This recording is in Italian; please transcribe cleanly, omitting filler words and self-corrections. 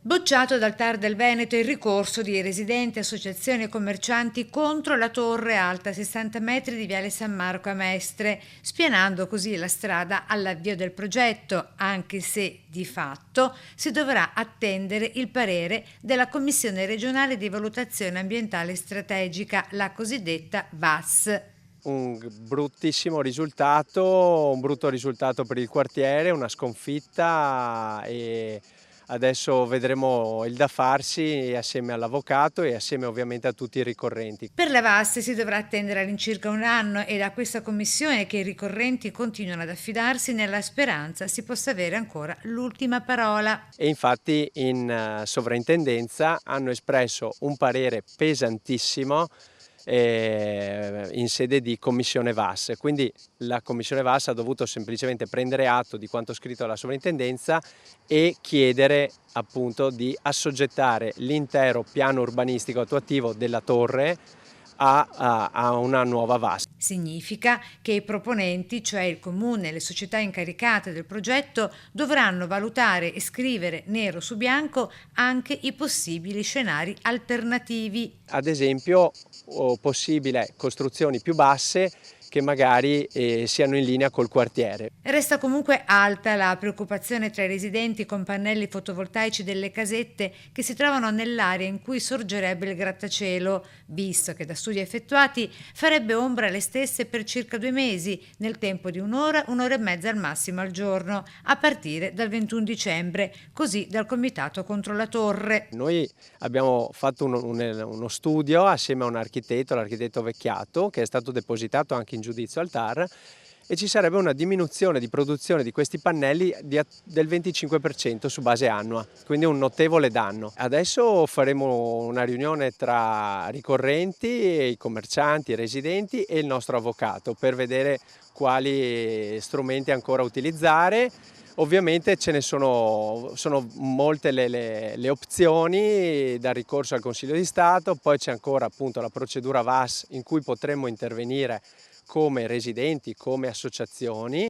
Bocciato dal TAR del Veneto il ricorso di residenti, associazioni e commercianti contro la torre alta 60 metri di Viale San Marco a Mestre, spianando così la strada all'avvio del progetto, anche se di fatto si dovrà attendere il parere della Commissione regionale di valutazione ambientale strategica, la cosiddetta VAS. Un bruttissimo risultato, un brutto risultato per il quartiere, una sconfitta, e adesso vedremo il da farsi assieme all'avvocato e assieme ovviamente a tutti i ricorrenti. Per la VAS si dovrà attendere all'incirca un anno ed a questa commissione che i ricorrenti continuano ad affidarsi nella speranza si possa avere ancora l'ultima parola. E infatti in sovrintendenza hanno espresso un parere pesantissimo in sede di commissione VAS, quindi la commissione VAS ha dovuto semplicemente prendere atto di quanto scritto dalla sovrintendenza e chiedere appunto di assoggettare l'intero piano urbanistico attuativo della torre a una nuova VAS. Significa che i proponenti, cioè il comune e le società incaricate del progetto, dovranno valutare e scrivere nero su bianco anche i possibili scenari alternativi. Ad esempio, possibile costruzioni più basse che magari siano in linea col quartiere. Resta comunque alta la preoccupazione tra i residenti con pannelli fotovoltaici delle casette che si trovano nell'area in cui sorgerebbe il grattacielo, visto che da studi effettuati farebbe ombra alle stesse per circa 2 mesi, nel tempo di un'ora, un'ora e mezza al massimo al giorno, a partire dal 21 dicembre, così dal Comitato contro la Torre. Noi abbiamo fatto uno studio assieme a un architetto, l'architetto Vecchiato, che è stato depositato anche in giudizio al TAR, e ci sarebbe una diminuzione di produzione di questi pannelli del 25% su base annua, quindi un notevole danno. Adesso faremo una riunione tra ricorrenti, i commercianti, i residenti e il nostro avvocato per vedere quali strumenti ancora utilizzare. Ovviamente sono molte le opzioni, dal ricorso al Consiglio di Stato, poi c'è ancora appunto la procedura VAS in cui potremmo intervenire come residenti, come associazioni.